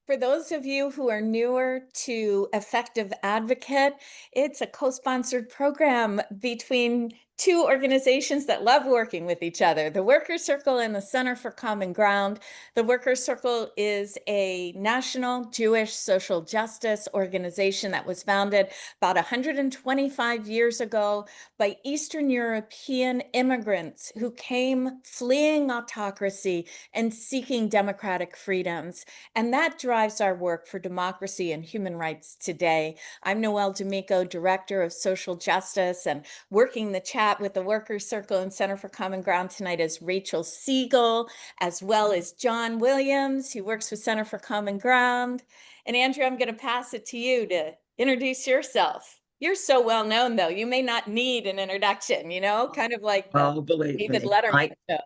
For those of you who are newer to Effective Advocate, it's a co-sponsored program between two organizations that love working with each other, the Workers' Circle and the Center for Common Ground. The Workers' Circle is a national Jewish social justice organization that was founded about 125 years ago by Eastern European immigrants who came fleeing autocracy and seeking democratic freedoms. And that drives our work for democracy and human rights today. I'm Noelle D'Amico, Director of Social Justice, and working the chat with the Workers' Circle and Center for Common Ground tonight is Rachel Siegel, as well as John Williams, who works with Center for Common Ground. And Andrew, I'm going to pass it to you to introduce yourself. You're so well known, though. You may not need an introduction, kind of like the Oh, believe David me, Letterman shows.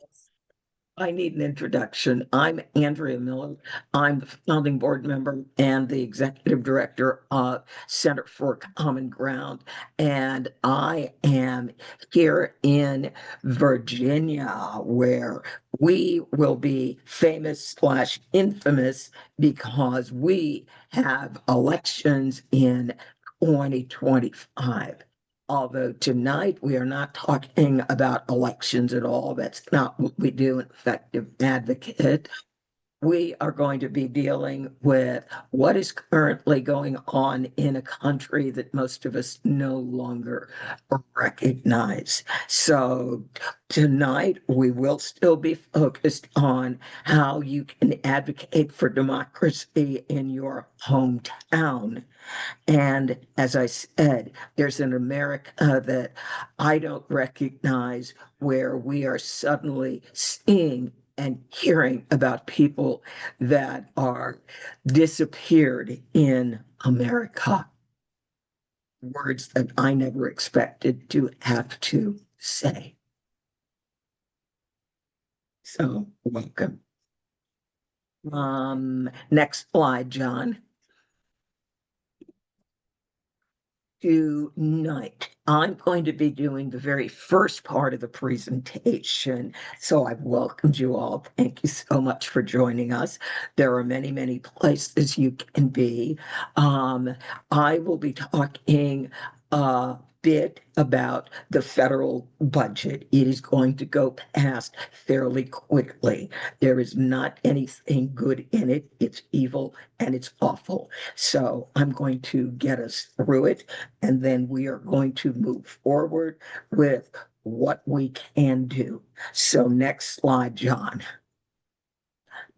I need an introduction. I'm Andrea Miller. I'm the founding board member and the executive director of Center for Common Ground. And I am here in Virginia, where we will be famous/infamous because we have elections in 2025. Although tonight we are not talking about elections at all. That's not what we do in Effective Advocate. We are going to be dealing with what is currently going on in a country that most of us no longer recognize. So tonight we will still be focused on how you can advocate for democracy in your hometown. And as I said, there's an America that I don't recognize where we are suddenly seeing and hearing about people that are disappeared in America. Words that I never expected to have to say. So, welcome. Next slide, John. Tonight, I'm going to be doing the very first part of the presentation. So I've welcomed you all. Thank you so much for joining us. There are many, many places you can be. I will be talking a bit about the federal budget. It is going to go past fairly quickly. There is not anything good in it. It's evil and it's awful. So I'm going to get us through it, and then we are going to move forward with what we can do. So next slide, John.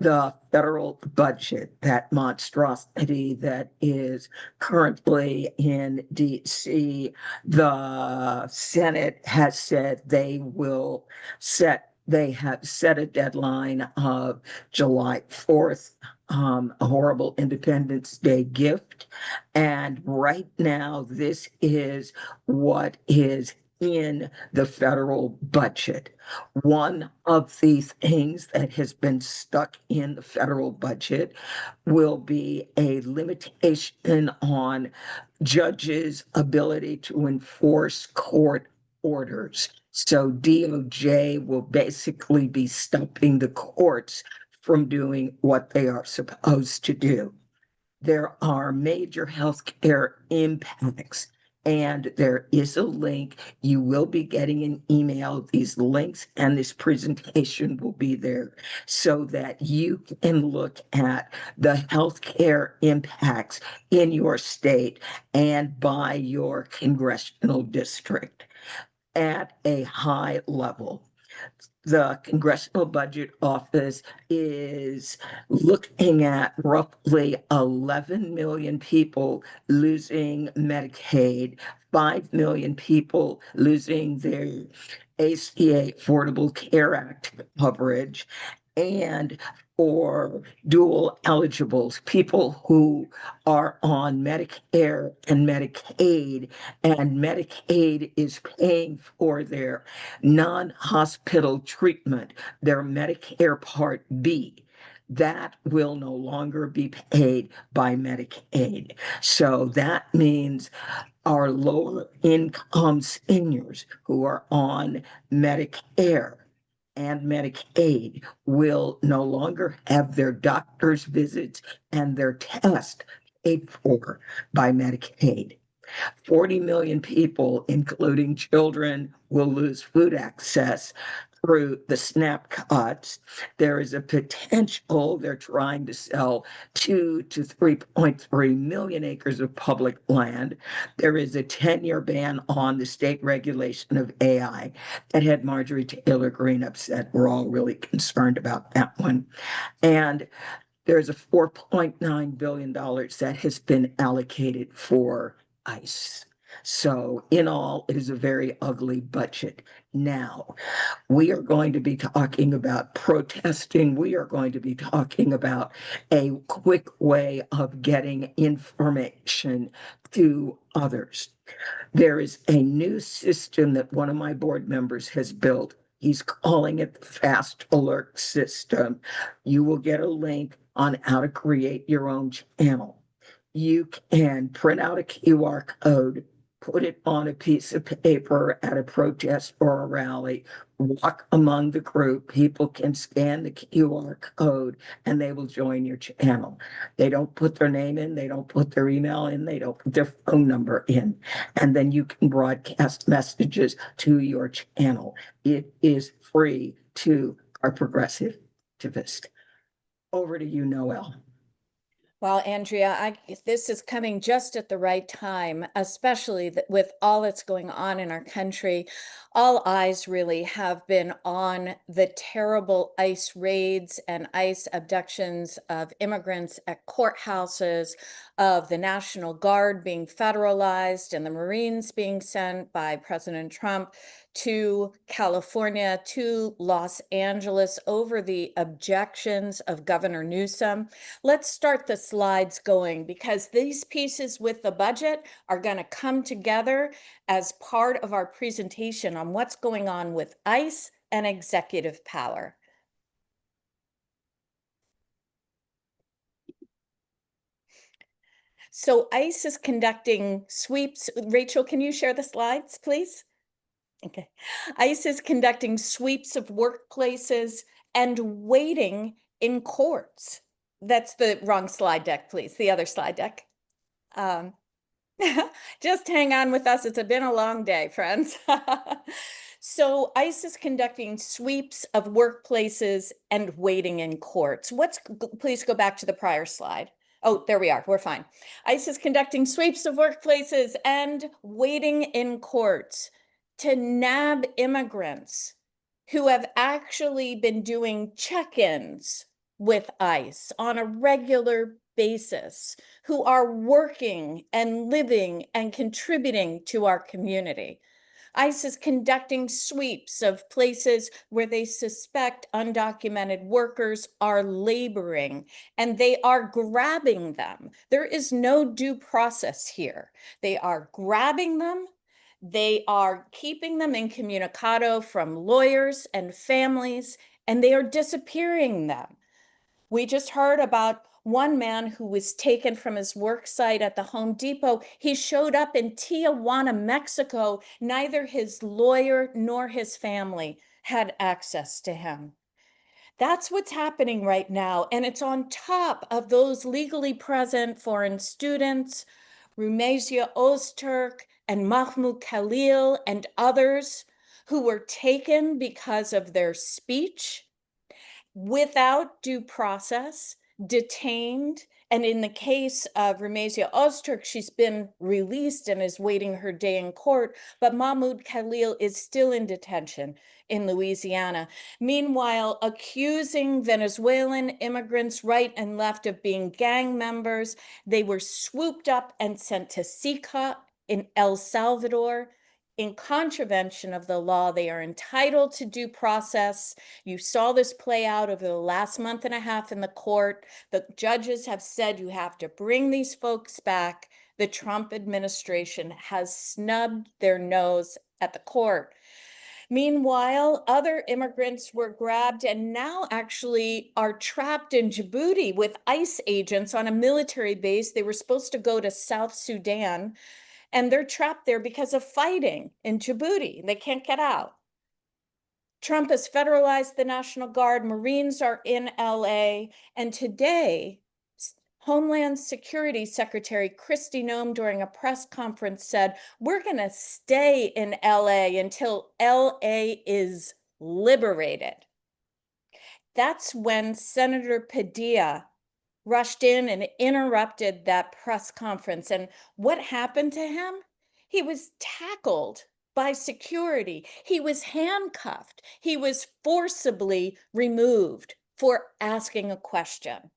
The federal budget, that monstrosity that is currently in DC, the Senate has said they have set a deadline of July 4th, a horrible Independence Day gift. And right now, this is what is in the federal budget. One of the things that has been stuck in the federal budget will be a limitation on judges' ability to enforce court orders. So DOJ will basically be stopping the courts from doing what they are supposed to do. There are major healthcare impacts, and there is a link. You will be getting an email. These links and this presentation will be there so that you can look at the healthcare impacts in your state and by your congressional district at a high level. The Congressional Budget Office is looking at roughly 11 million people losing Medicaid, 5 million people losing their ACA Affordable Care Act coverage, and for dual eligibles, people who are on Medicare and Medicaid, and Medicaid is paying for their non-hospital treatment, their Medicare Part B. That will no longer be paid by Medicaid. So that means our lower income seniors who are on Medicare and Medicaid will no longer have their doctor's visits and their tests paid for by Medicaid. 40 million people, including children, will lose food access through the SNAP cuts. There is a potential they're trying to sell 2 to 3.3 million acres of public land. There is a 10-year ban on the state regulation of AI that had Marjorie Taylor Greene upset. We're all really concerned about that one. And there's a $4.9 billion that has been allocated for ICE. So in all, it is a very ugly budget. Now, we are going to be talking about protesting. We are going to be talking about a quick way of getting information to others. There is a new system that one of my board members has built. He's calling it the Fast Alert System. You will get a link on how to create your own channel. You can print out a QR code, put it on a piece of paper at a protest or a rally, walk among the group. People can scan the QR code and they will join your channel. They don't put their name in, they don't put their email in, they don't put their phone number in. And then you can broadcast messages to your channel. It is free to our progressive activists. Over to you, Noel. Well, Andrea, this is coming just at the right time, especially with all that's going on in our country. All eyes really have been on the terrible ICE raids and ICE abductions of immigrants at courthouses, of the National Guard being federalized and the Marines being sent by President Trump to California, to Los Angeles over the objections of Governor Newsom. Let's start the slides going because these pieces with the budget are going to come together as part of our presentation on what's going on with ICE and executive power. So ICE is conducting sweeps. Rachel, can you share the slides, please? Okay. ICE is conducting sweeps of workplaces and waiting in courts. That's the wrong slide deck, please. The other slide deck. Just hang on with us. It's been a long day, friends. So ICE is conducting sweeps of workplaces and waiting in courts. Please go back to the prior slide. Oh, there we are. We're fine. ICE is conducting sweeps of workplaces and waiting in courts to nab immigrants who have actually been doing check-ins with ICE on a regular basis, who are working and living and contributing to our community. ICE is conducting sweeps of places where they suspect undocumented workers are laboring, and they are grabbing them. There is no due process here. They are grabbing them. They are keeping them incommunicado from lawyers and families, and they are disappearing them. We just heard about one man who was taken from his work site at the Home Depot. He showed up in Tijuana, Mexico. Neither his lawyer nor his family had access to him. That's what's happening right now. And it's on top of those legally present foreign students, Rumeysa Öztürk and Mahmoud Khalil and others who were taken because of their speech without due process, detained. And in the case of Rumeysa Öztürk, she's been released and is waiting her day in court, but Mahmoud Khalil is still in detention in Louisiana. Meanwhile, accusing Venezuelan immigrants right and left of being gang members, they were swooped up and sent to SICA in El Salvador. In contravention of the law, they are entitled to due process. You saw this play out over the last month and a half in the court. The judges have said you have to bring these folks back. The Trump administration has snubbed their nose at the court. Meanwhile, other immigrants were grabbed and now actually are trapped in Djibouti with ICE agents on a military base. They were supposed to go to South Sudan, and they're trapped there because of fighting in Djibouti. They can't get out. Trump has federalized the National Guard. Marines are in LA. And today, Homeland Security Secretary Kristi Noem, during a press conference, said, we're going to stay in LA until LA is liberated. That's when Senator Padilla rushed in and interrupted that press conference. And what happened to him? He was tackled by security. He was handcuffed. He was forcibly removed for asking a question.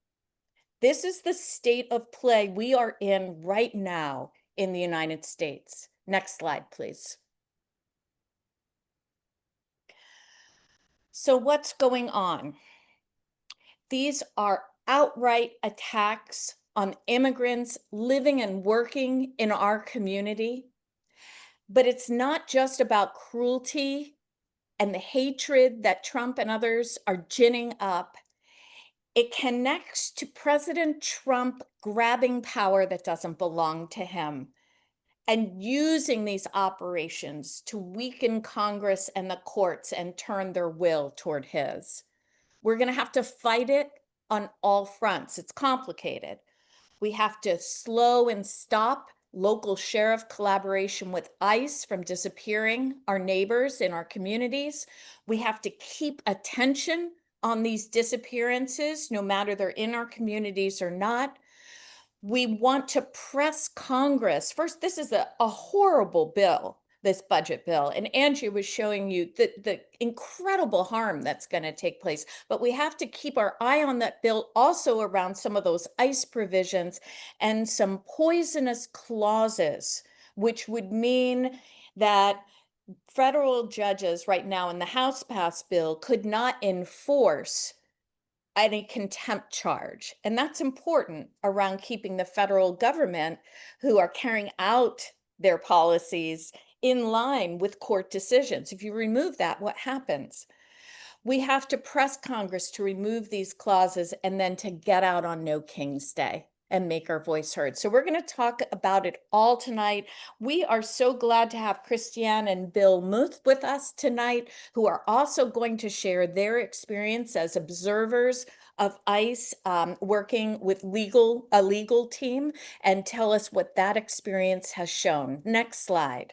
This is the state of play we are in right now in the United States. Next slide, please. So what's going on? These are outright attacks on immigrants living and working in our community. But it's not just about cruelty and the hatred that Trump and others are ginning up. It connects to President Trump grabbing power that doesn't belong to him and using these operations to weaken Congress and the courts and turn their will toward his. We're going to have to fight it on all fronts. It's complicated. We have to slow and stop local sheriff collaboration with ICE from disappearing our neighbors in our communities. We have to keep attention on these disappearances, no matter they're in our communities or not. We want to press Congress. First, this is a horrible bill, this budget bill. And Angie was showing you the incredible harm that's going to take place. But we have to keep our eye on that bill also around some of those ICE provisions and some poisonous clauses, which would mean that federal judges right now in the House passed bill could not enforce any contempt charge. And that's important around keeping the federal government, who are carrying out their policies, in line with court decisions. If you remove that, what happens? We have to press Congress to remove these clauses and then to get out on No King's Day and make our voice heard. So we're going to talk about it all tonight. We are so glad to have Christiane and Bill Muth with us tonight, who are also going to share their experience as observers of ICE, working with a legal team, and tell us what that experience has shown. Next slide.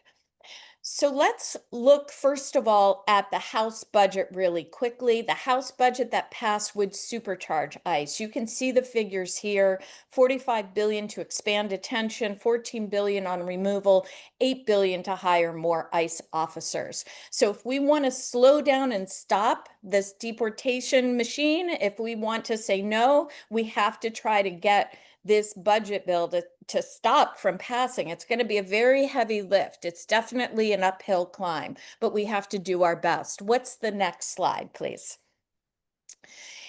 So let's look first of all at the House budget really quickly. The House budget that passed would supercharge ICE. You can see the figures here: $45 billion to expand detention, $14 billion on removal, $8 billion to hire more ICE officers. So if we want to slow down and stop this deportation machine, if we want to say no, we have to try to get this budget bill to stop from passing. It's going to be a very heavy lift. It's definitely an uphill climb, but we have to do our best. What's the next slide, please?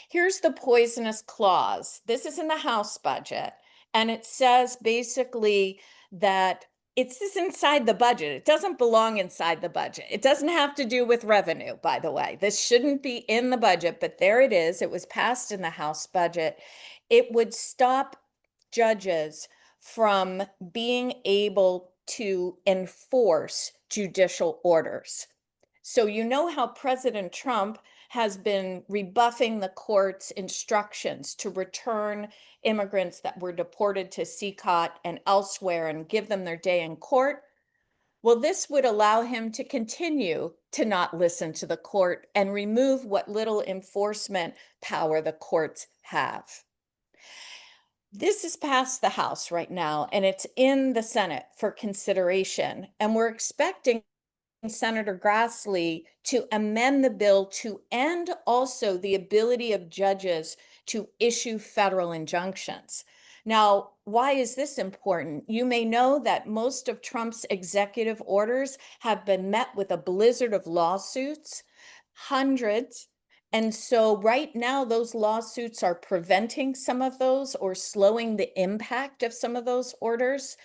Here's the poisonous clause. This is in the House budget, and it says basically that it's this inside the budget. It doesn't belong inside the budget. It doesn't have to do with revenue, by the way. This shouldn't be in the budget, but there it is. It was passed in the House budget. It would stop judges from being able to enforce judicial orders. So you know how President Trump has been rebuffing the court's instructions to return immigrants that were deported to CCOT and elsewhere and give them their day in court. Well, this would allow him to continue to not listen to the court and remove what little enforcement power the courts have. This is past the House right now, and it's in the Senate for consideration. And we're expecting Senator Grassley to amend the bill to end also the ability of judges to issue federal injunctions. Now, why is this important? You may know that most of Trump's executive orders have been met with a blizzard of lawsuits, hundreds. And so right now, those lawsuits are preventing some of those or slowing the impact of some of those orders.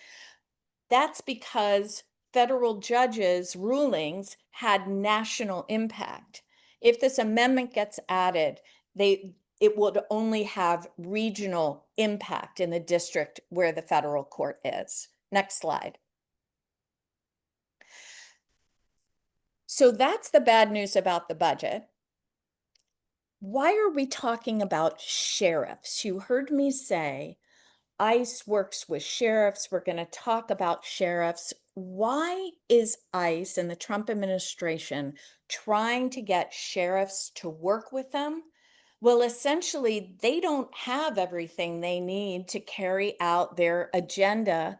That's because federal judges' rulings had national impact. If this amendment gets added, it would only have regional impact in the district where the federal court is. Next slide. So that's the bad news about the budget. Why are we talking about sheriffs? You heard me say ICE works with sheriffs. We're going to talk about sheriffs. Why is ICE and the Trump administration trying to get sheriffs to work with them? Well, essentially, they don't have everything they need to carry out their agenda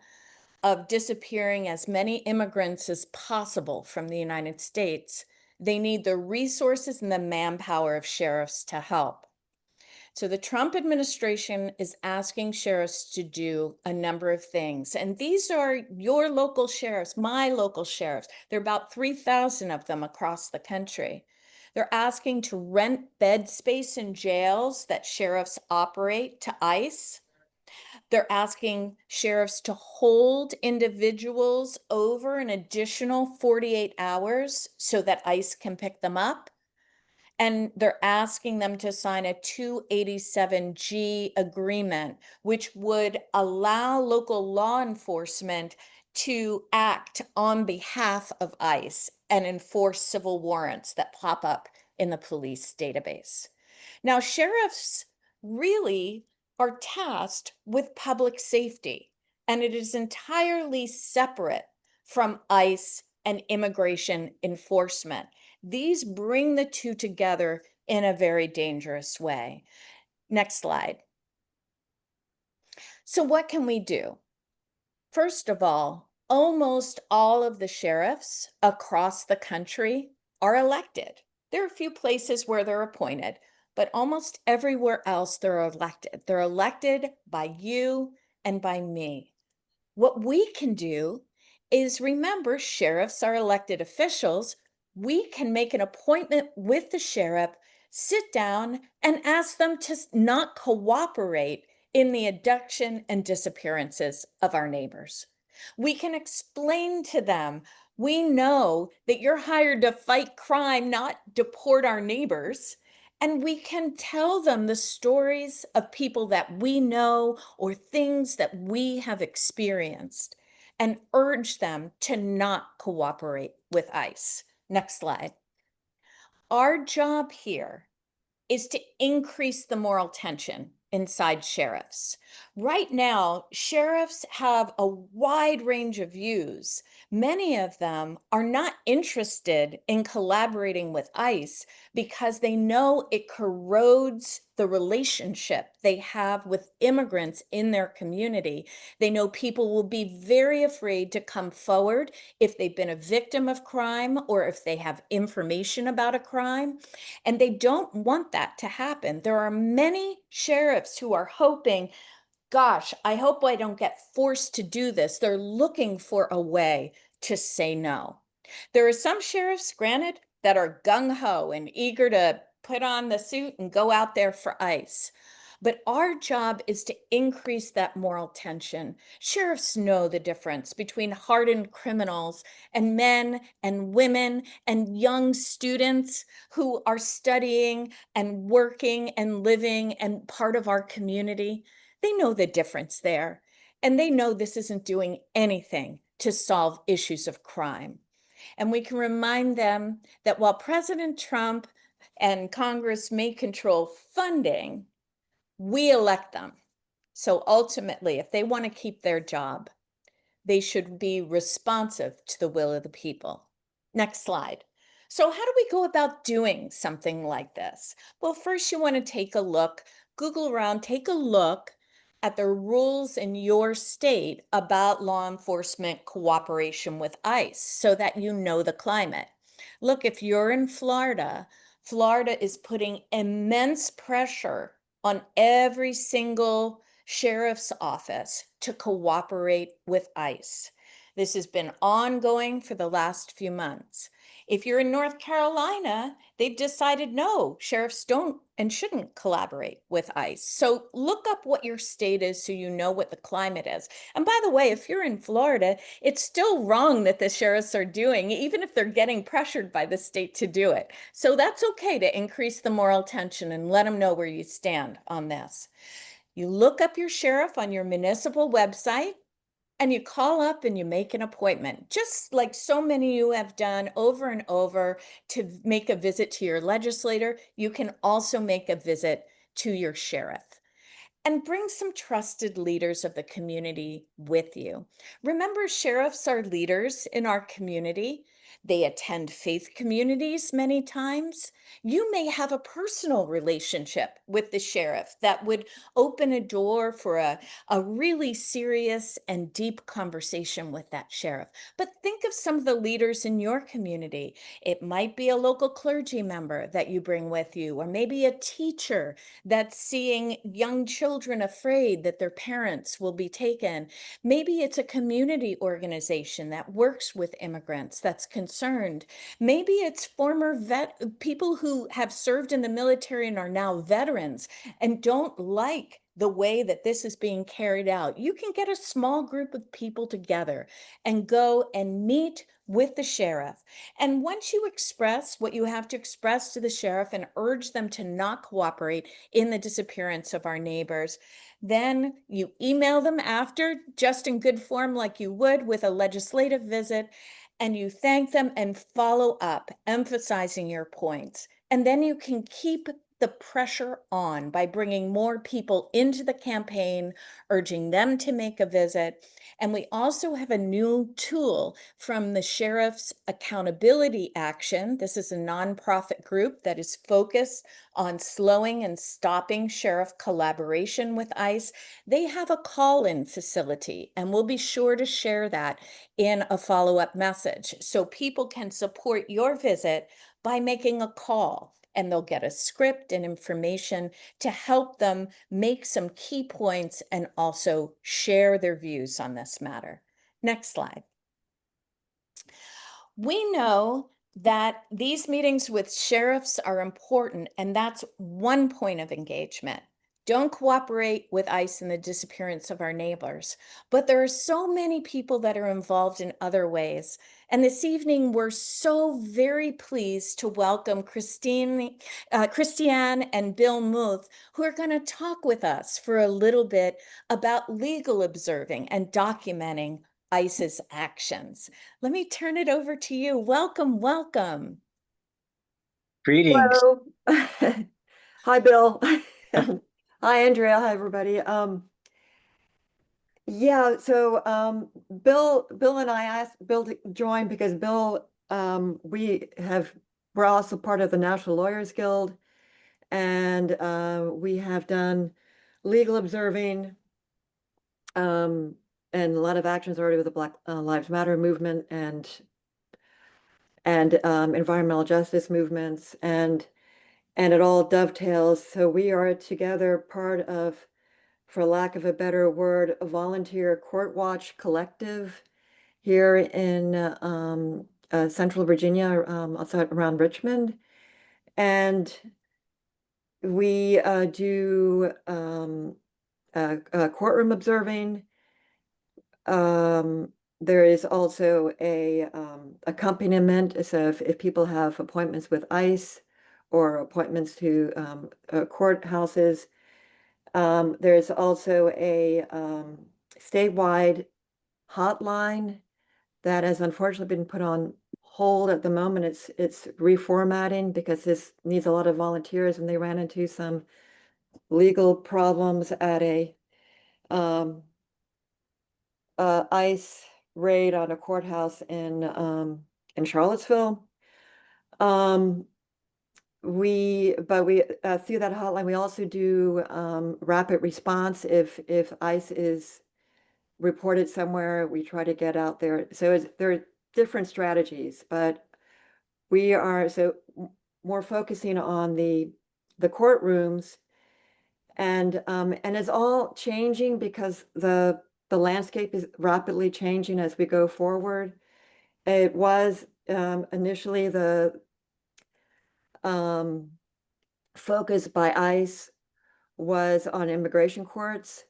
of disappearing as many immigrants as possible from the United States. They need the resources and the manpower of sheriffs to help. So the Trump administration is asking sheriffs to do a number of things. And these are your local sheriffs, my local sheriffs. There are about 3,000 of them across the country. They're asking to rent bed space in jails that sheriffs operate to ICE. They're asking sheriffs to hold individuals over an additional 48 hours so that ICE can pick them up. And they're asking them to sign a 287G agreement, which would allow local law enforcement to act on behalf of ICE and enforce civil warrants that pop up in the police database. Now, sheriffs really are tasked with public safety, and it is entirely separate from ICE and immigration enforcement. These bring the two together in a very dangerous way. Next slide. So what can we do? First of all, almost all of the sheriffs across the country are elected. There are a few places where they're appointed, but almost everywhere else they're elected. They're elected by you and by me. What we can do is remember sheriffs are elected officials. We can make an appointment with the sheriff, sit down, and ask them to not cooperate in the abduction and disappearances of our neighbors. We can explain to them, we know that you're hired to fight crime, not deport our neighbors. And we can tell them the stories of people that we know or things that we have experienced and urge them to not cooperate with ICE. Next slide. Our job here is to increase the moral tension inside sheriffs. Right now, sheriffs have a wide range of views. Many of them are not interested in collaborating with ICE because they know it corrodes the relationship they have with immigrants in their community. They know people will be very afraid to come forward if they've been a victim of crime or if they have information about a crime. And they don't want that to happen. There are many sheriffs who are hoping, gosh, I hope I don't get forced to do this. They're looking for a way to say no. There are some sheriffs, granted, that are gung ho and eager to put on the suit and go out there for ICE. But our job is to increase that moral tension. Sheriffs know the difference between hardened criminals and men and women and young students who are studying and working and living and part of our community. They know the difference there. And they know this isn't doing anything to solve issues of crime. And we can remind them that while President Trump and Congress may control funding, we elect them. So ultimately, if they want to keep their job, they should be responsive to the will of the people. Next slide. So how do we go about doing something like this? Well, first you want to take a look, Google around, take a look at the rules in your state about law enforcement cooperation with ICE so that you know the climate. Look, if you're in Florida, Florida is putting immense pressure on every single sheriff's office to cooperate with ICE. This has been ongoing for the last few months. If you're in North Carolina, they've decided no, sheriffs don't and shouldn't collaborate with ICE. So look up what your state is so you know what the climate is. And by the way, if you're in Florida, it's still wrong that the sheriffs are doing, even if they're getting pressured by the state to do it. So that's okay to increase the moral tension and let them know where you stand on this. You look up your sheriff on your municipal website. And you call up and you make an appointment, just like so many you have done over and over to make a visit to your legislator. You can also make a visit to your sheriff and bring some trusted leaders of the community with you. Remember, sheriffs are leaders in our community. They attend faith communities many times. You may have a personal relationship with the sheriff that would open a door for a really serious and deep conversation with that sheriff. But think of some of the leaders in your community. It might be a local clergy member that you bring with you, or maybe a teacher that's seeing young children afraid that their parents will be taken. Maybe it's a community organization that works with immigrants that's concerned. Maybe it's former people who have served in the military and are now veterans and don't like the way that this is being carried out. You can get a small group of people together and go and meet with the sheriff. And once you express what you have to express to the sheriff and urge them to not cooperate in the disappearance of our neighbors, then you email them after, just in good form, like you would with a legislative visit, and you thank them and follow up, emphasizing your points. And then you can keep the pressure on by bringing more people into the campaign, urging them to make a visit. And we also have a new tool from the Sheriff's Accountability Action. This is a nonprofit group that is focused on slowing and stopping sheriff collaboration with ICE. They have a call-in facility, and we'll be sure to share that in a follow-up message. So people can support your visit by making a call, and they'll get a script and information to help them make some key points and also share their views on this matter. Next slide. We know that these meetings with sheriffs are important, and that's one point of engagement. Don't cooperate with ICE in the disappearance of our neighbors. But there are so many people that are involved in other ways. And this evening, we're so very pleased to welcome Christiane and Bill Muth, who are going to talk with us for a little bit about legal observing and documenting ICE's actions. Let me turn it over to you. Welcome, welcome. Greetings. Hello. Hi, Bill. Hi, Andrea. Hi, everybody. Yeah, so Bill and I asked Bill to join because Bill, we're also part of the National Lawyers Guild, and we have done legal observing, and a lot of actions already with the Black Lives Matter movement and environmental justice movements, and it all dovetails. So we are together part of, for lack of a better word, a volunteer court watch collective here in Central Virginia, outside around Richmond. And we do courtroom observing. There is also a accompaniment. So if people have appointments with ICE or appointments to courthouses, there's also a statewide hotline that has unfortunately been put on hold at the moment. It's reformatting because this needs a lot of volunteers, and they ran into some legal problems at a ICE raid on a courthouse in Charlottesville. We through that hotline, we also do rapid response. If ICE is reported somewhere, we try to get out there. So there are different strategies, but we are more focusing on the courtrooms, and it's all changing because the landscape is rapidly changing as we go forward. It was initially the focus by ICE was on immigration courts.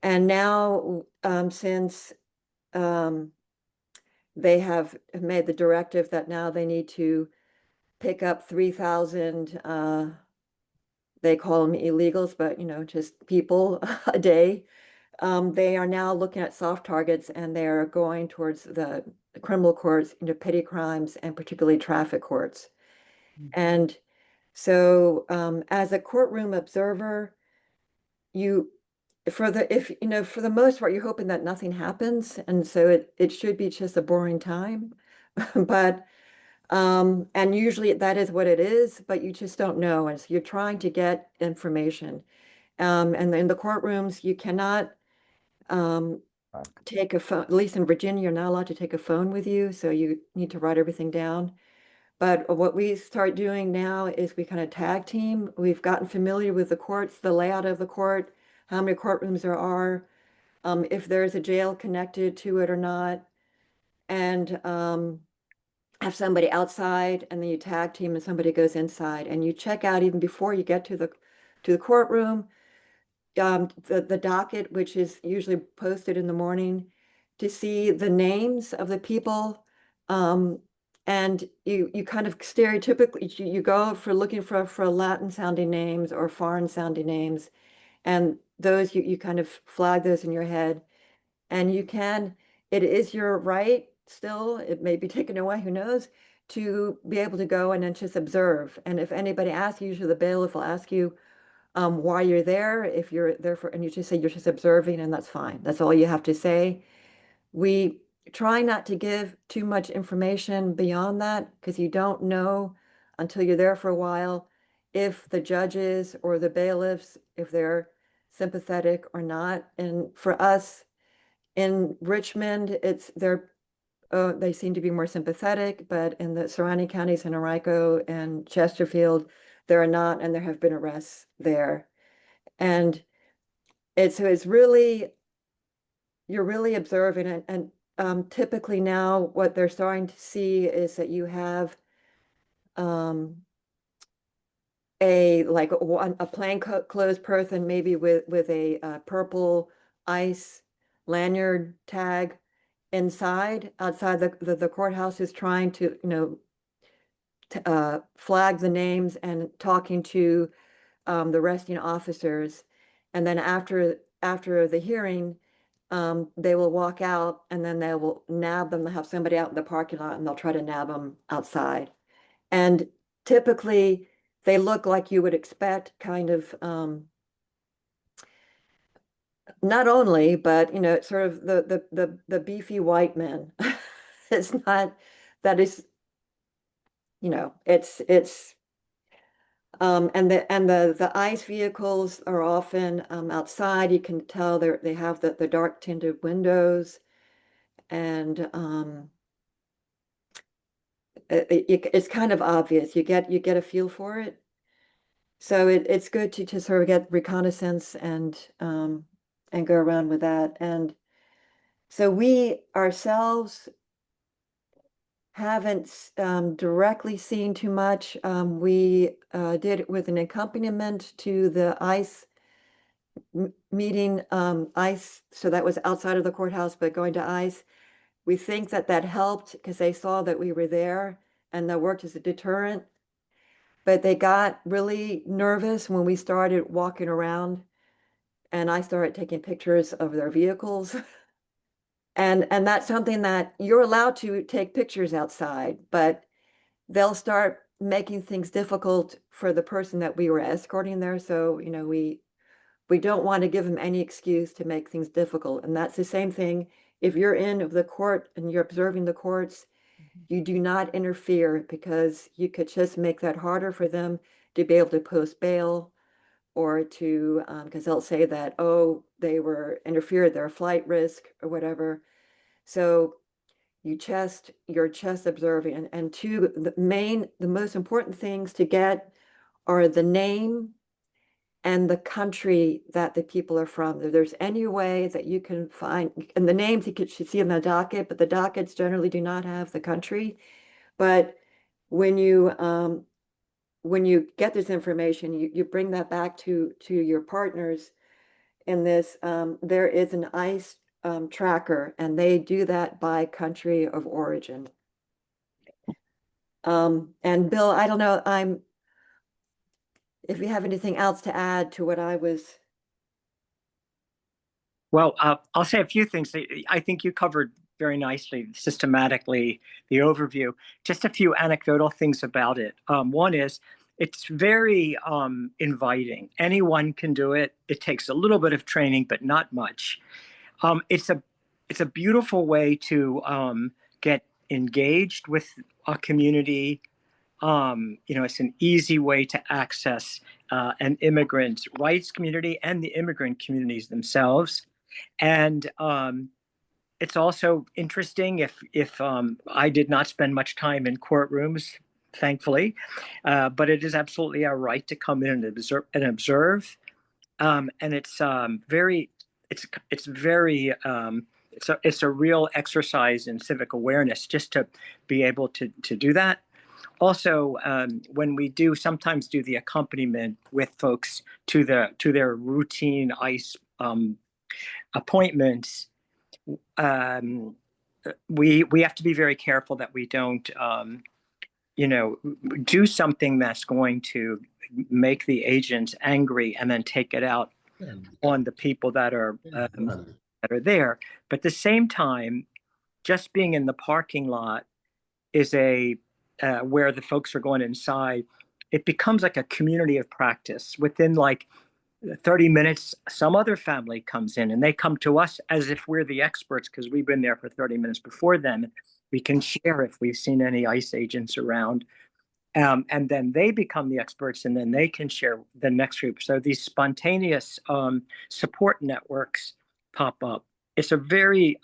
And now, since they have made the directive that now they need to pick up 3,000, they call them illegals, but just people a day. they are now looking at soft targets, and they're going towards the criminal courts, petty crimes, and particularly traffic courts. And so, as a courtroom observer, for the most part, you're hoping that nothing happens, and so it should be just a boring time. But and usually that is what it is, but you just don't know, and so you're trying to get information. And in the courtrooms, you cannot take a phone. At least in Virginia, you're not allowed to take a phone with you, so you need to write everything down. But what we start doing now is we kind of tag team. We've gotten familiar with the courts, the layout of the court, how many courtrooms there are, if there's a jail connected to it or not, and have somebody outside, and then you tag team and somebody goes inside, and you check out even before you get to the courtroom, the docket, which is usually posted in the morning, to see the names of the people. And you kind of stereotypically, you go for looking for Latin sounding names or foreign sounding names. And those you kind of flag those in your head. And it is your right still, it may be taken away, who knows, to be able to go and then just observe. And if anybody asks you, usually the bailiff will ask you why you're there, if you're there and you just say you're just observing, and that's fine. That's all you have to say. We try not to give too much information beyond that, because you don't know until you're there for a while if the judges or the bailiffs, if they're sympathetic or not. And for us in Richmond, they seem to be more sympathetic, but in the surrounding counties in Henrico and Chesterfield, there are not, and there have been arrests there. And it's really, you're really observing it. And typically now what they're starting to see is that you have a plainclothes person, maybe with a purple ICE lanyard tag outside the courthouse, is trying to flag the names and talking to the arresting officers. And then after the hearing, they will walk out, and then they will nab them. They'll have somebody out in the parking lot, and they'll try to nab them outside. And typically they look like you would expect, kind of not only, but sort of the beefy white men. It's not that is, it's and the ICE vehicles are often outside. You can tell they have the dark tinted windows, and it's kind of obvious. You get a feel for it. So it's good to sort of get reconnaissance and go around with that. And so we ourselves haven't directly seen too much. We did it with an accompaniment to the ICE meeting, ICE, so that was outside of the courthouse, but going to ICE. We think that helped because they saw that we were there, and that worked as a deterrent. But they got really nervous when we started walking around, and I started taking pictures of their vehicles. And that's something that you're allowed to take pictures outside, but they'll start making things difficult for the person that we were escorting there. So, we don't want to give them any excuse to make things difficult. And that's the same thing. If you're in the court and you're observing the courts, you do not interfere, because you could just make that harder for them to be able to post bail, or to, because they'll say that, oh, they were interfered, they're a flight risk or whatever. So you're just observing. And two, the most important things to get are the name and the country that the people are from. If there's any way that you can find, and the names you should see in the docket, but the dockets generally do not have the country. But when you get this information, you bring that back to your partners in this. There is an ICE tracker, and they do that by country of origin. And Bill, I don't know, if you have anything else to add to what I was. Well, I'll say a few things. I think you covered very nicely, systematically, the overview. Just a few anecdotal things about it. One is it's very inviting. Anyone can do it. It takes a little bit of training, but not much. It's a beautiful way to get engaged with a community. It's an easy way to access an immigrant rights community and the immigrant communities themselves. And it's also interesting if I did not spend much time in courtrooms, thankfully, but it is absolutely our right to come in and observe. And it's very it's a real exercise in civic awareness just to be able to do that. Also, when we sometimes do the accompaniment with folks to their routine ICE appointments, we have to be very careful that we don't do something that's going to make the agents angry and then take it out on the people that are there. But at the same time, just being in the parking lot is where the folks are going inside. It becomes like a community of practice. Within like 30 minutes, some other family comes in and they come to us as if we're the experts because we've been there for 30 minutes before them. We can share if we've seen any ICE agents around. And then they become the experts and then they can share the next group. So these spontaneous support networks pop up. It's a very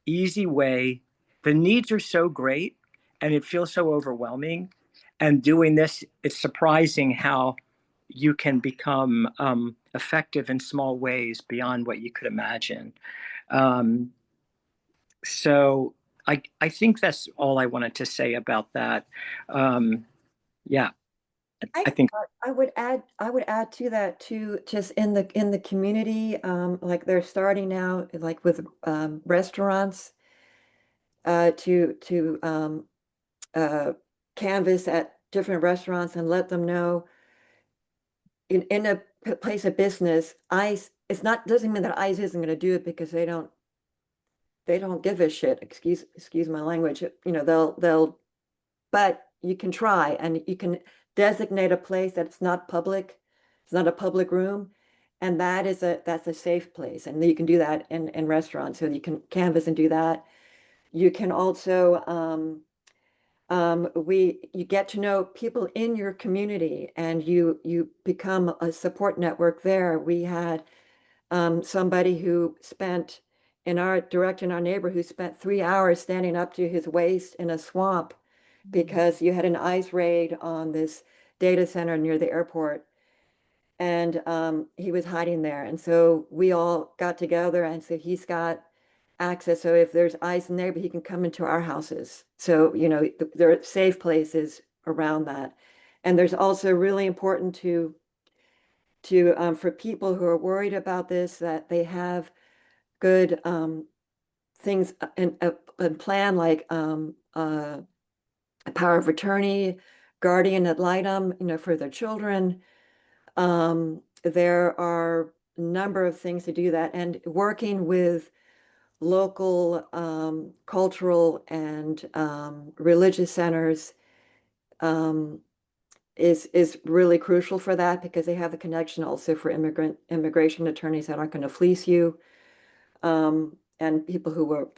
easy way. The needs are so great and it feels so overwhelming. And doing this, it's surprising how you can become effective in small ways beyond what you could imagine. So I think that's all I wanted to say about that. Yeah, I think. I would add to that too, just in the community, like they're starting now, like with restaurants, to canvas at different restaurants and let them know in a place of business, ICE, doesn't mean that ICE isn't going to do it because they don't give a shit. Excuse my language. They'll, but you can try and you can designate a place that's not public. It's not a public room. And that's a safe place. And you can do that in restaurants. So you can canvas and do that. You can also, you get to know people in your community and you become a support network there. We had somebody who spent in our neighbor who spent 3 hours standing up to his waist in a swamp because you had an ICE raid on this data center near the airport. And he was hiding there. And so we all got together and so he's got access. So if there's ICE in there, but he can come into our houses. So, there are safe places around that. And there's also really important to for people who are worried about this, that they have good things and a plan like a power of attorney, guardian ad litem, for their children. There are a number of things to do that, and working with local cultural and religious centers is really crucial for that because they have the connection also for immigration attorneys that aren't going to fleece you, and people who will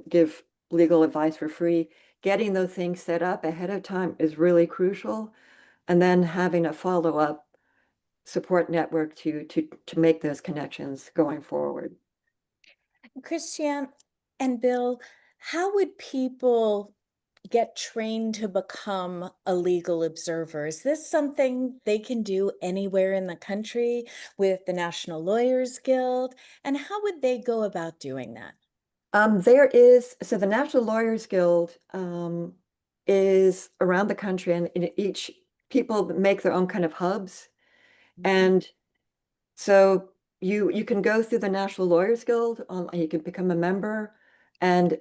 give legal advice for free. Getting those things set up ahead of time is really crucial, and then having a follow-up support network to make those connections going forward. Christiane and Bill, how would people get trained to become a legal observer? Is this something they can do anywhere in the country with the National Lawyers Guild? And how would they go about doing that? So the National Lawyers Guild is around the country, and each people make their own kind of hubs. And so you can go through the National Lawyers Guild, you can become a member and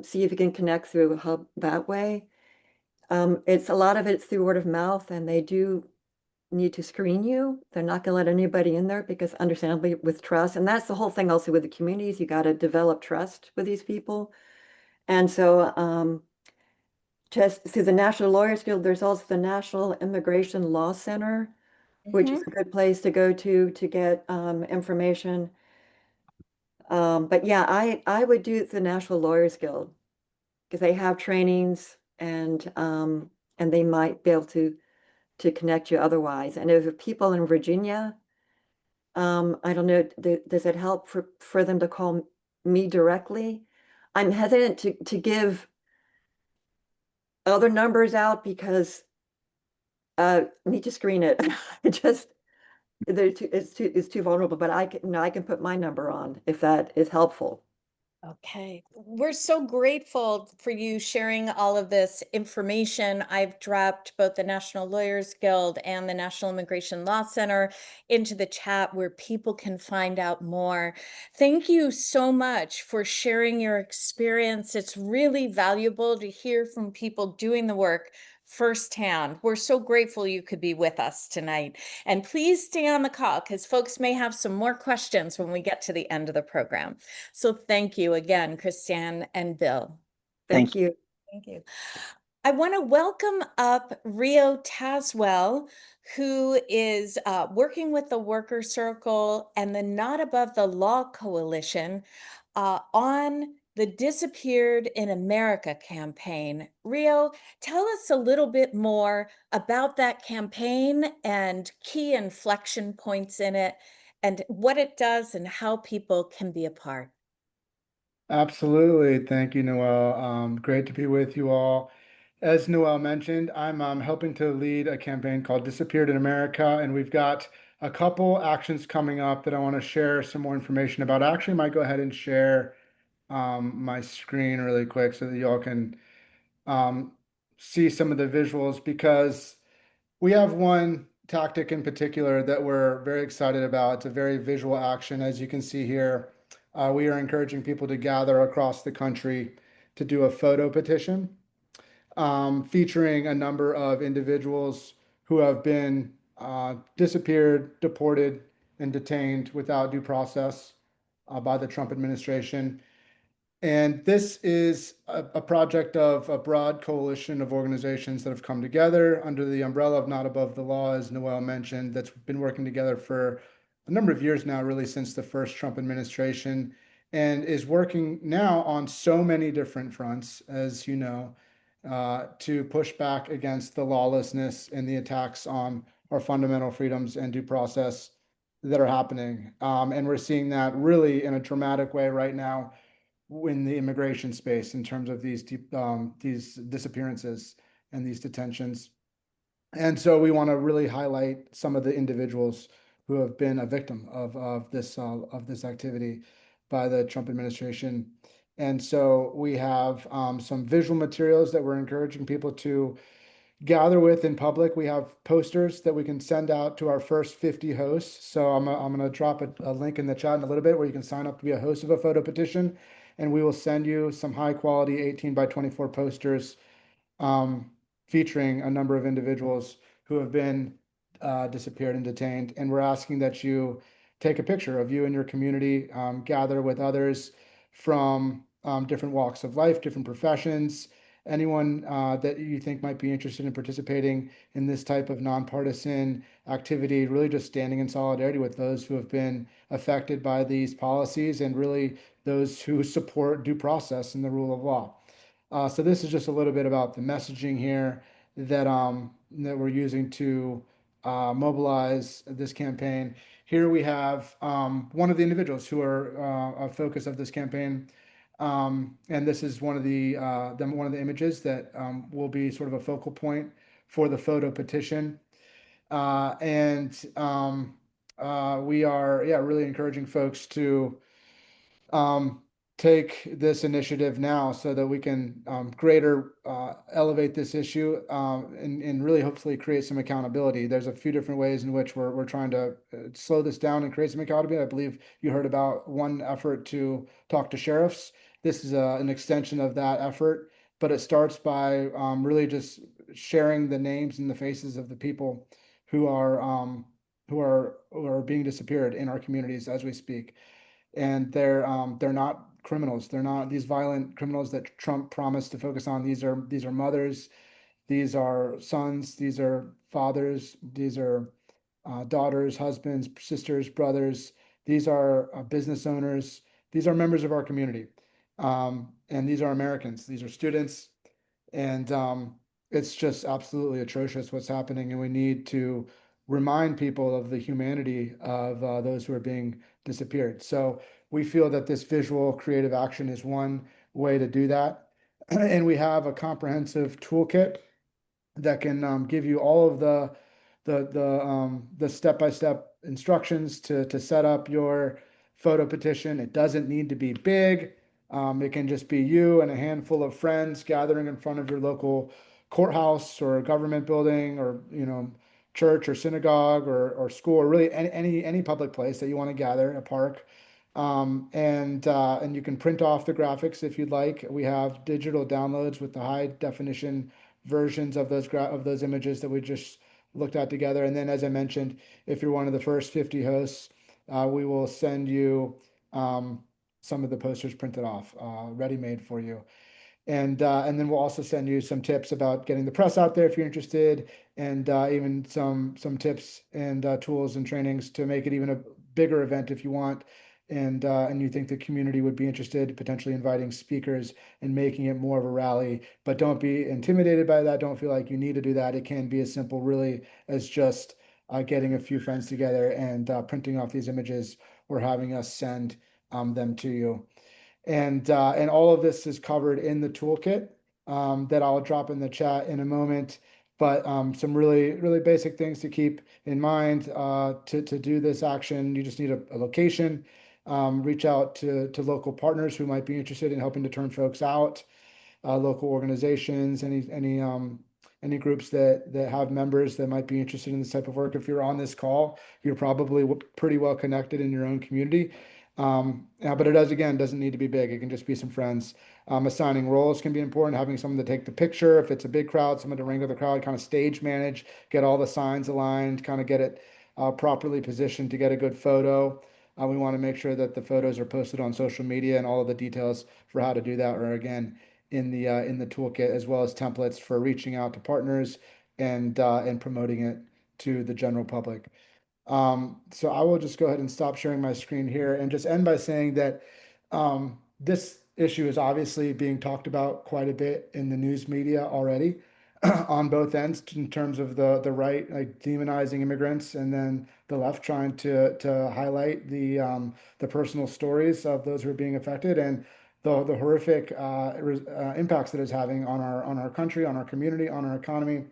see if you can connect through a hub that way. It's a lot of it's through word of mouth, and they do need to screen you. They're not going to let anybody in there because understandably with trust, and that's the whole thing also with the communities, you got to develop trust with these people. And so just through the National Lawyers Guild, there's also the National Immigration Law Center, which is Mhm. a good place to go to get information. But yeah, I would do the National Lawyers Guild because they have trainings and they might be able to connect you otherwise. And if people in Virginia, I don't know, does it help for them to call me directly? I'm hesitant to give other numbers out because need to screen it. It just it's too vulnerable, but I can put my number on if that is helpful. Okay, we're so grateful for you sharing all of this information. I've dropped both the National Lawyers Guild and the National Immigration Law Center into the chat where people can find out more. Thank you so much for sharing your experience. It's really valuable to hear from people doing the work firsthand. We're so grateful you could be with us tonight. And please stay on the call because folks may have some more questions when we get to the end of the program. So thank you again, Christiane and Bill. Thank you. Thank you. I want to welcome up Rio Taswell, who is working with the Worker Circle and the Not Above the Law Coalition on the Disappeared in America campaign. Rio, tell us a little bit more about that campaign and key inflection points in it and what it does and how people can be a part. Absolutely. Thank you, Noel. Great to be with you all. As Noel mentioned, I'm helping to lead a campaign called Disappeared in America, and we've got a couple actions coming up that I want to share some more information about. I actually might go ahead and share my screen really quick so that you all can um, see some of the visuals because we have one tactic in particular that we're very excited about. It's a very visual action. As you can see here, we are encouraging people to gather across the country to do a photo petition featuring a number of individuals who have been disappeared, deported, and detained without due process by the Trump administration. And this is a project of a broad coalition of organizations that have come together under the umbrella of Not Above the Law, as Noel mentioned, that's been working together for a number of years now, really since the first Trump administration, and is working now on so many different fronts, as you know, to push back against the lawlessness and the attacks on our fundamental freedoms and due process that are happening. And we're seeing that really in a dramatic way right now in the immigration space in terms of these disappearances and these detentions. And so we want to really highlight some of the individuals who have been a victim of this activity by the Trump administration. And so we have some visual materials that we're encouraging people to gather with in public. We have posters that we can send out to our first 50 hosts. So I'm going to drop a link in the chat in a little bit where you can sign up to be a host of a photo petition. And we will send you some high quality 18 by 24 posters featuring a number of individuals who have been disappeared and detained. And we're asking that you take a picture of you and your community, gather with others from different walks of life, different professions, anyone that you think might be interested in participating in this type of nonpartisan activity, really just standing in solidarity with those who have been affected by these policies and really those who support due process and the rule of law. So this is just a little bit about the messaging here that we're using to mobilize this campaign. Here we have one of the individuals who are a focus of this campaign. And this is one of the images that will be sort of a focal point for the photo petition. We are really encouraging folks to take this initiative now so that we can greater elevate this issue and really hopefully create some accountability. There's a few different ways in which we're trying to slow this down and create some accountability. I believe you heard about one effort to talk to sheriffs. This is an extension of that effort, but it starts by really just sharing the names and the faces of the people who are being disappeared in our communities as we speak. And they're not criminals. They're not these violent criminals that Trump promised to focus on. These are mothers, these are sons, these are fathers, these are daughters, husbands, sisters, brothers. These are business owners. These are members of our community, and these are Americans. These are students, and it's just absolutely atrocious what's happening. And we need to remind people of the humanity of those who are being disappeared. So we feel that this visual creative action is one way to do that. And we have a comprehensive toolkit that can give you all of the step-by-step instructions to set up your photo petition. It doesn't need to be big. It can just be you and a handful of friends gathering in front of your local courthouse or government building, or church or synagogue or school, or really any public place that you want to gather, a park. And you can print off the graphics if you'd like. We have digital downloads with the high definition versions of those images that we just looked at together. And then, as I mentioned, if you're one of the first 50 hosts, we will send you some of the posters printed off, ready-made for you. And then we'll also send you some tips about getting the press out there if you're interested, and even some tips and tools and trainings to make it even a bigger event if you want. And you think the community would be interested, potentially inviting speakers and making it more of a rally. But don't be intimidated by that. Don't feel like you need to do that. It can be as simple, really, as just getting a few friends together and printing off these images or having us send them to you. And all of this is covered in the toolkit that I'll drop in the chat in a moment. But some really, really basic things to keep in mind to do this action. You just need a location. Reach out to local partners who might be interested in helping to turn folks out, local organizations, any groups that have members that might be interested in this type of work. If you're on this call, you're probably pretty well connected in your own community. But it doesn't need to be big. It can just be some friends. Assigning roles can be important. Having someone to take the picture. If it's a big crowd, someone to wrangle the crowd, kind of stage manage, get all the signs aligned, kind of get it properly positioned to get a good photo. We want to make sure that the photos are posted on social media, and all of the details for how to do that are again in the toolkit, as well as templates for reaching out to partners and promoting it to the general public. So I will just go ahead and stop sharing my screen here and just end by saying that this issue is obviously being talked about quite a bit in the news media already on both ends, in terms of the right, like, demonizing immigrants, and then the left trying to highlight the personal stories of those who are being affected, and the horrific impacts that it's having on our country, on our community, on our economy.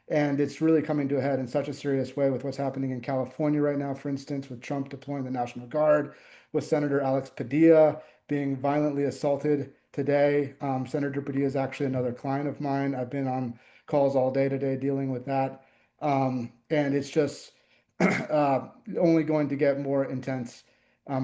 And it's really coming to a head in such a serious way with what's happening in California right now, for instance, with Trump deploying the National Guard, with Senator Alex Padilla being violently assaulted today. Senator Padilla is actually another client of mine. I've been on calls all day today dealing with that. And it's just only going to get more intense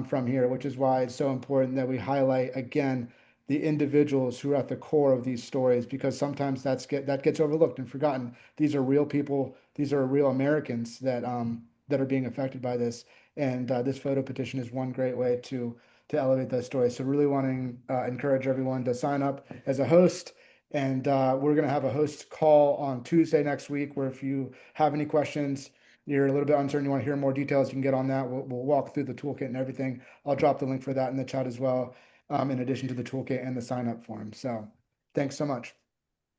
from here, which is why it's so important that we highlight again the individuals who are at the core of these stories, because sometimes that gets overlooked and forgotten. These are real people. These are real Americans that are being affected by this. And this photo petition is one great way to elevate those stories. So really wanting encourage everyone to sign up as a host. And we're going to have a host call on Tuesday next week, where if you have any questions, you're a little bit uncertain, you want to hear more details, you can get on that. We'll walk through the toolkit and everything. I'll drop the link for that in the chat as well, in addition to the toolkit and the sign up form. So thanks so much.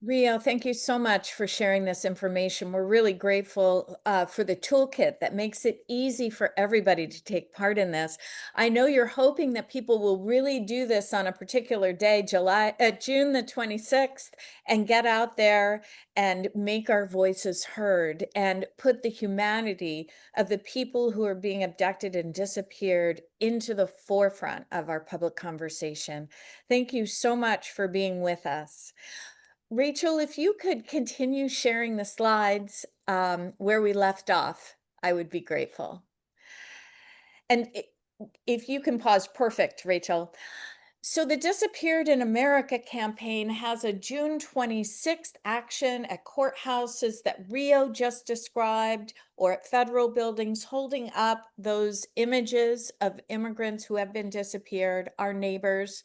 Rio, thank you so much for sharing this information. We're really grateful for the toolkit that makes it easy for everybody to take part in this. I know you're hoping that people will really do this on a particular day, June the 26th, and get out there and make our voices heard and put the humanity of the people who are being abducted and disappeared into the forefront of our public conversation. Thank you so much for being with us. Rachel, if you could continue sharing the slides where we left off, I would be grateful. And if you can pause, perfect, Rachel. So the Disappeared in America campaign has a June 26th action at courthouses that Rio just described, or at federal buildings, holding up those images of immigrants who have been disappeared, our neighbors.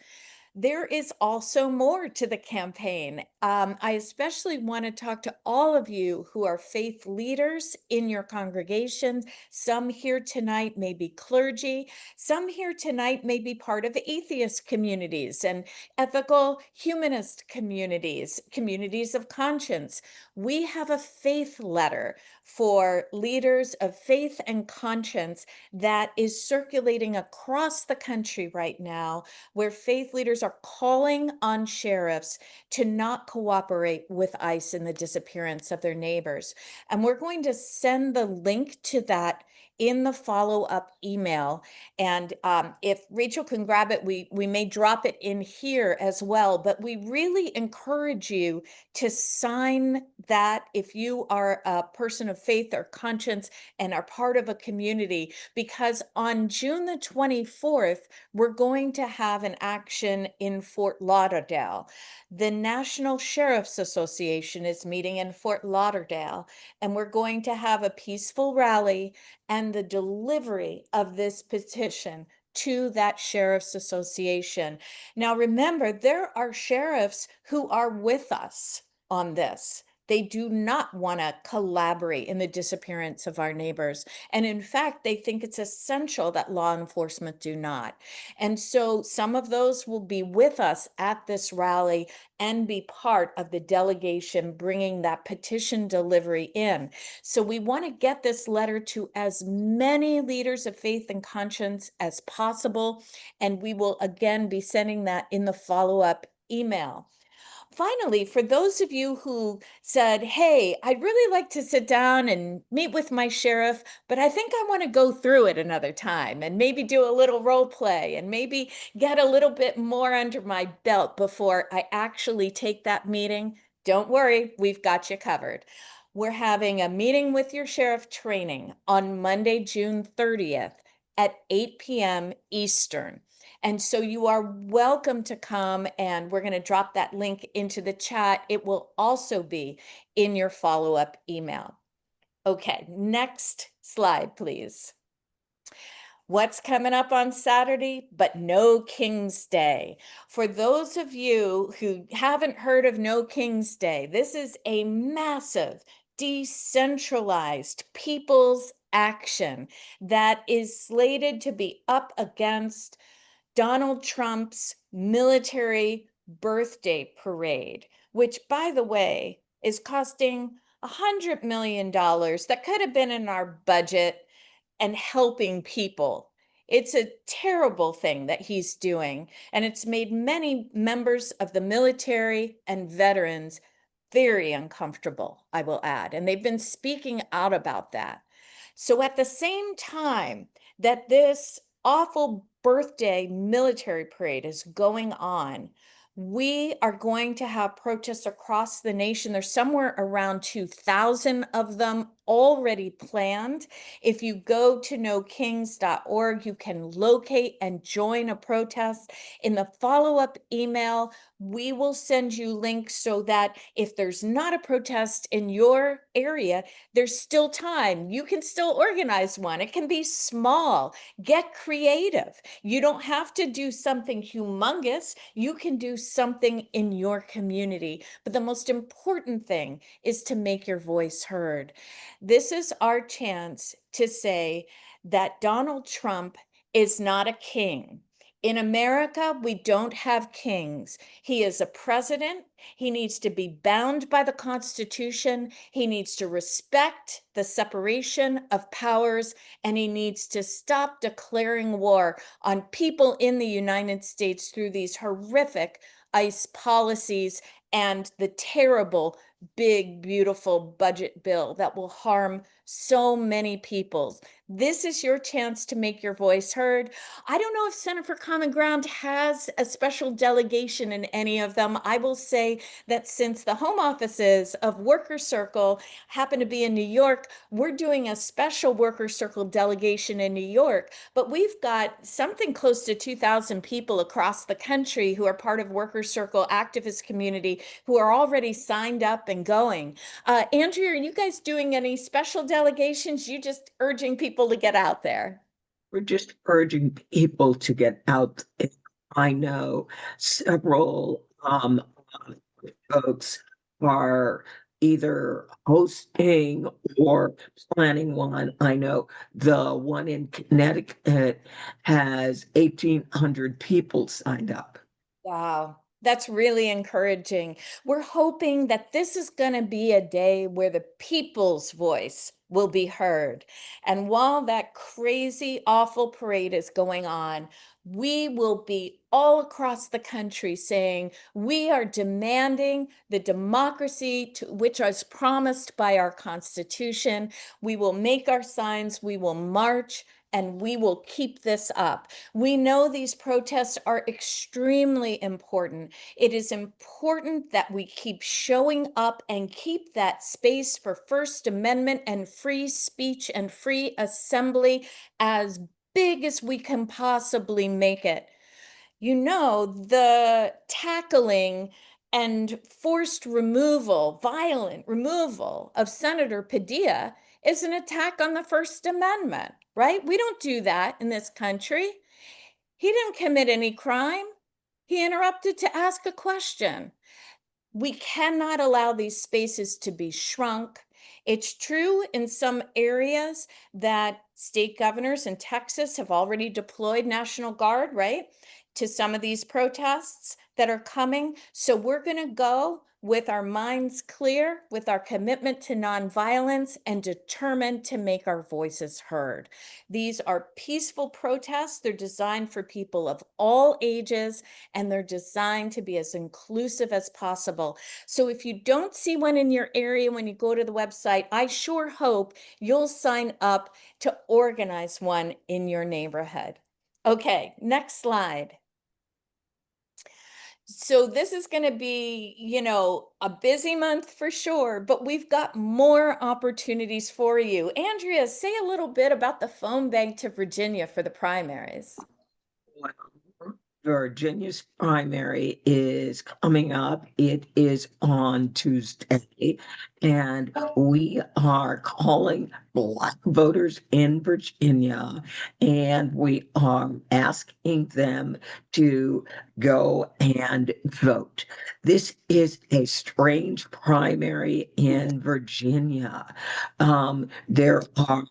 There is also more to the campaign. I especially want to talk to all of you who are faith leaders in your congregations. Some here tonight may be clergy. Some here tonight may be part of atheist communities and ethical humanist communities, communities of conscience. We have a faith letter for leaders of faith and conscience that is circulating across the country right now, where faith leaders are calling on sheriffs to not cooperate with ICE in the disappearance of their neighbors. And we're going to send the link to that in the follow-up email. And if Rachel can grab it, we may drop it in here as well. But we really encourage you to sign that if you are a person of faith or conscience and are part of a community, because on June the 24th, we're going to have an action in Fort Lauderdale. The National Sheriff's Association is meeting in Fort Lauderdale, and we're going to have a peaceful rally and the delivery of this petition to that sheriff's association. Now, remember, there are sheriffs who are with us on this. They do not want to collaborate in the disappearance of our neighbors. And in fact, they think it's essential that law enforcement do not. And so some of those will be with us at this rally and be part of the delegation bringing that petition delivery in. So we want to get this letter to as many leaders of faith and conscience as possible. And we will again be sending that in the follow-up email. Finally, for those of you who said, hey, I'd really like to sit down and meet with my sheriff, but I think I want to go through it another time and maybe do a little role play and maybe get a little bit more under my belt before I actually take that meeting, don't worry, we've got you covered. We're having a meeting with your sheriff training on Monday, June 30th at 8 p.m. Eastern. And so you are welcome to come, and we're going to drop that link into the chat. It will also be in your follow-up email. Okay, next slide, please. What's coming up on Saturday, but No King's Day? For those of you who haven't heard of No King's Day, this is a massive, decentralized people's action that is slated to be up against Donald Trump's military birthday parade, which, by the way, is costing $100 million that could have been in our budget and helping people. It's a terrible thing that he's doing, and it's made many members of the military and veterans very uncomfortable, I will add, and they've been speaking out about that. So at the same time that this awful birthday military parade is going on, we are going to have protests across the nation. There's somewhere around 2,000 of them already planned. If you go to nokings.org, you can locate and join a protest. In the follow-up email, we will send you links so that if there's not a protest in your area, there's still time. You can still organize one. It can be small. Get creative. You don't have to do something humongous. You can do something in your community. But the most important thing is to make your voice heard. This is our chance to say that Donald Trump is not a king. In America, we don't have kings. He is a president. He needs to be bound by the Constitution. He needs to respect the separation of powers, and he needs to stop declaring war on people in the United States through these horrific ICE policies and the terrible, big, beautiful budget bill that will harm so many people. This is your chance to make your voice heard. I don't know if Center for Common Ground has a special delegation in any of them. I will say that since the home offices of Worker Circle happen to be in New York, we're doing a special Worker Circle delegation in New York, but we've got something close to 2,000 people across the country who are part of Worker Circle activist community who are already signed up and going. Andrea, are you guys doing any special delegations? You just urging people to get out there? We're just urging people to get out. I know several folks are either hosting or planning one. I know the one in Connecticut has 1,800 people signed up. Wow, that's really encouraging. We're hoping that this is going to be a day where the people's voice will be heard. And while that crazy, awful parade is going on, we will be all across the country saying we are demanding the democracy which is promised by our Constitution. We will make our signs, we will march, and we will keep this up. We know these protests are extremely important. It is important that we keep showing up and keep that space for First Amendment and free speech and free assembly as big as we can possibly make it. You know, the tackling and forced removal, violent removal of Senator Padilla is an attack on the First Amendment, right? We don't do that in this country. He didn't commit any crime. He interrupted to ask a question. We cannot allow these spaces to be shrunk. It's true in some areas that state governors in Texas have already deployed National Guard, right, to some of these protests that are coming. So we're going to go with our minds clear, with our commitment to nonviolence, and determined to make our voices heard. These are peaceful protests. They're designed for people of all ages, and they're designed to be as inclusive as possible. So if you don't see one in your area when you go to the website, I sure hope you'll sign up to organize one in your neighborhood. Okay, next slide. So this is going to be, you know, a busy month for sure, but we've got more opportunities for you. Andrea, say a little bit about the phone bank to Virginia for the primaries. Well, Virginia's primary is coming up. It is on Tuesday, and we are calling Black voters in Virginia, and we are asking them to go and vote. This is a strange primary in Virginia. There are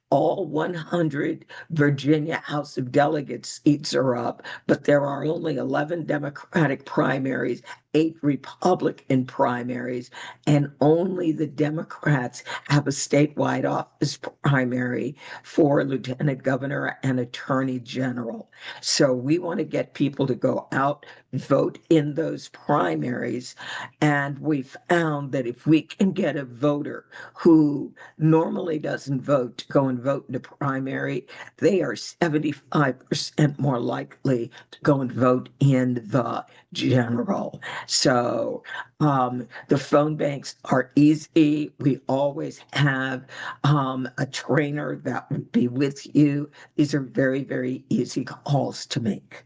all 100 Virginia House of Delegates seats are up, but there are only 11 Democratic primaries, 8 Republican primaries, and only the Democrats have a statewide office primary for Lieutenant Governor and Attorney General. So we want to get people to go out, vote in those primaries. And we found that if we can get a voter who normally doesn't vote to go and vote in the primary, they are 75% more likely to go and vote in the general. So the phone banks are easy. We always have a trainer that will be with you. These are very, very easy calls to make.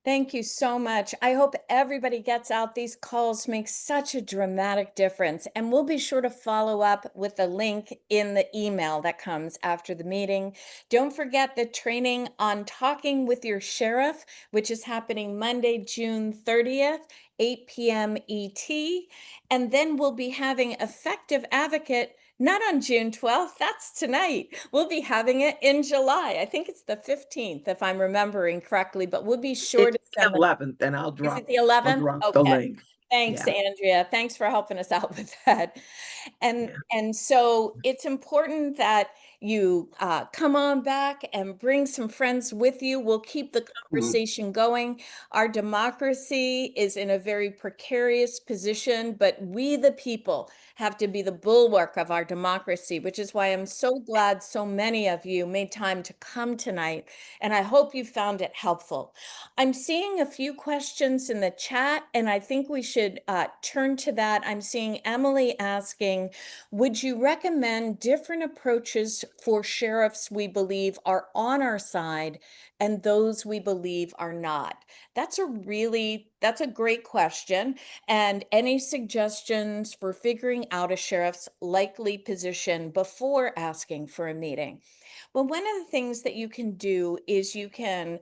Thank you so much. I hope everybody gets out. These calls make such a dramatic difference. And we'll be sure to follow up with the link in the email that comes after the meeting. Don't forget the training on talking with your sheriff, which is happening Monday, June 30th, 8 p.m. ET. And then we'll be having Effective Advocate not on June 12th, that's tonight. We'll be having it in July. I think it's the 15th, if I'm remembering correctly, but we'll be sure to It's the send 11th, and I'll Is drop, it the I'll 11th? drop the Okay. link. Thanks, Yeah. Andrea. Thanks for helping us out with that. Yeah. And so it's important that you come on back and bring some friends with you. We'll keep the conversation going. Our democracy is in a very precarious position, but we, the people, have to be the bulwark of our democracy, which is why I'm so glad so many of you made time to come tonight. And I hope you found it helpful. I'm seeing a few questions in the chat, and I think we should turn to that. I'm seeing Emily asking, would you recommend different approaches for sheriffs we believe are on our side and those we believe are not? That's a great question. And any suggestions for figuring out a sheriff's likely position before asking for a meeting? Well, one of the things that you can do is you can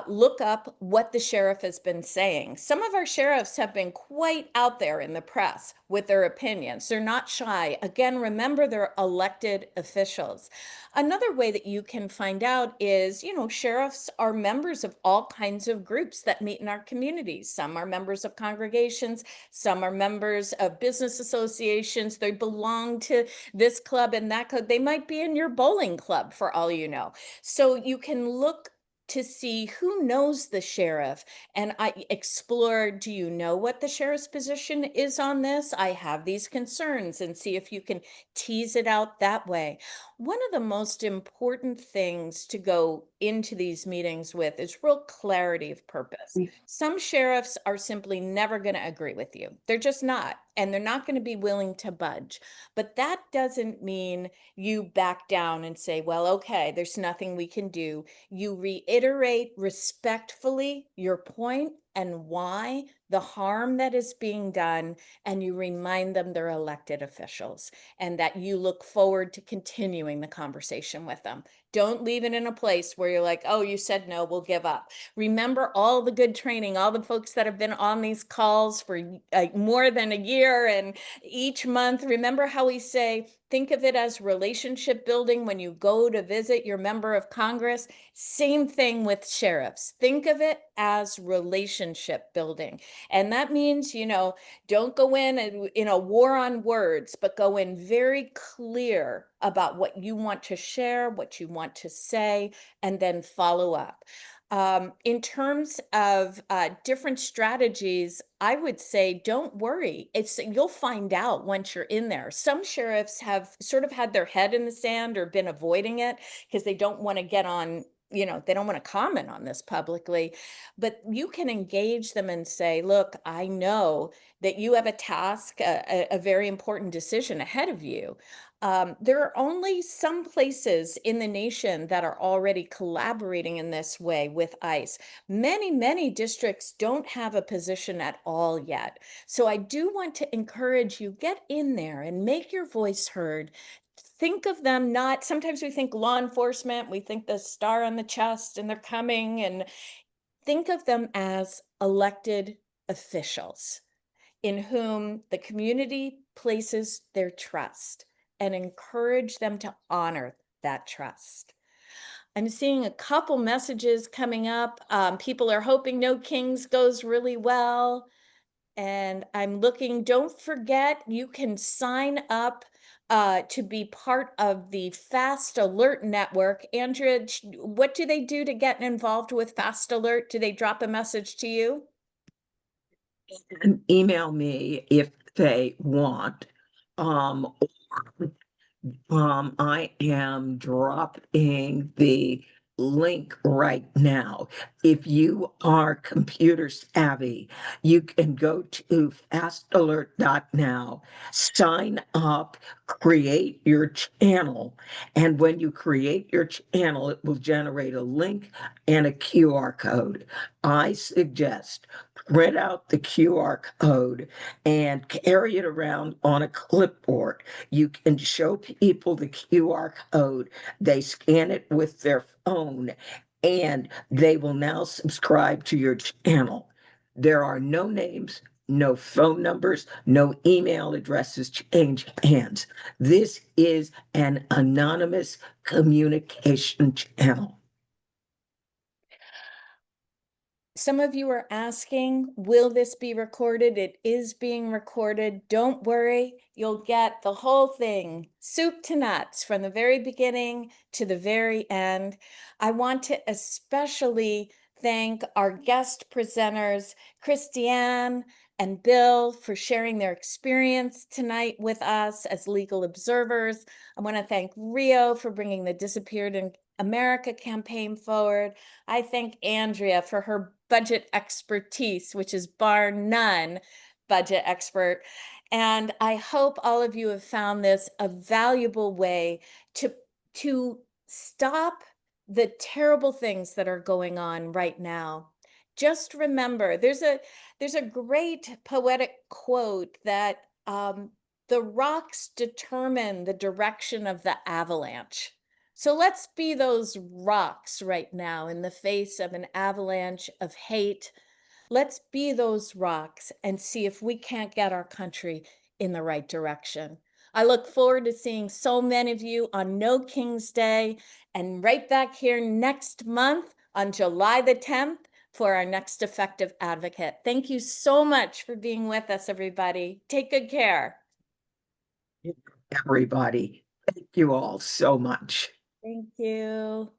look up what the sheriff has been saying. Some of our sheriffs have been quite out there in the press with their opinions. They're not shy. Again, remember, they're elected officials. Another way that you can find out is, sheriffs are members of all kinds of groups that meet in our communities. Some are members of congregations, some are members of business associations. They belong to this club and that club. They might be in your bowling club for all you know. So you can look to see who knows the sheriff and I explore, do you know what the sheriff's position is on this? I have these concerns, and see if you can tease it out that way. One of the most important things to go into these meetings with is real clarity of purpose. Some sheriffs are simply never going to agree with you. They're just not, and they're not going to be willing to budge. But that doesn't mean you back down and say, well, okay, there's nothing we can do. You reiterate respectfully your point and why, the harm that is being done, and you remind them they're elected officials and that you look forward to continuing the conversation with them. Don't leave it in a place where you're like, oh, you said no, we'll give up. Remember all the good training, all the folks that have been on these calls for more than a year and each month. Remember how we say, think of it as relationship building when you go to visit your member of Congress. Same thing with sheriffs. Think of it as relationship building. And that means, don't go in a war on words, but go in very clear about what you want to share, what you want to say, and then follow up. In terms of different strategies, I would say don't worry. You'll find out once you're in there. Some sheriffs have sort of had their head in the sand or been avoiding it because they don't want to get on, they don't want to comment on this publicly. But you can engage them and say, look, I know that you have a task, a very important decision ahead of you. There are only some places in the nation that are already collaborating in this way with ICE. Many, many districts don't have a position at all yet. So I do want to encourage you, get in there and make your voice heard. Think of them not, sometimes we think law enforcement, we think the star on the chest and they're coming, and think of them as elected officials in whom the community places their trust, and encourage them to honor that trust. I'm seeing a couple messages coming up. People are hoping No Kings goes really well. And I'm looking, don't forget, you can sign up to be part of the Fast Alert Network. Andrea, what do they do to get involved with Fast Alert? Do they drop a message to you? And email me if they want. I am dropping the link right now. If you are computer savvy, you can go to fastalert.now, sign up, create your channel. And when you create your channel, it will generate a link and a QR code. I suggest print out the QR code and carry it around on a clipboard. You can show people the QR code. They scan it with their phone and they will now subscribe to your channel. There are no names, no phone numbers, no email addresses change hands. This is an anonymous communication channel. Some of you are asking, will this be recorded? It is being recorded. Don't worry, you'll get the whole thing, soup to nuts, from the very beginning to the very end. I want to especially thank our guest presenters, Christiane and Bill, for sharing their experience tonight with us as legal observers. I want to thank Rio for bringing the Disappeared in America campaign forward. I thank Andrea for her budget expertise, which is bar none budget expert. And I hope all of you have found this a valuable way to stop the terrible things that are going on right now. Just remember, there's a great poetic quote that the rocks determine the direction of the avalanche. So let's be those rocks right now in the face of an avalanche of hate. Let's be those rocks and see if we can't get our country in the right direction. I look forward to seeing so many of you on No King's Day and right back here next month on July the 10th for our next Effective Advocate. Thank you so much for being with us, everybody. Take good care. Everybody, thank you all so much. Thank you.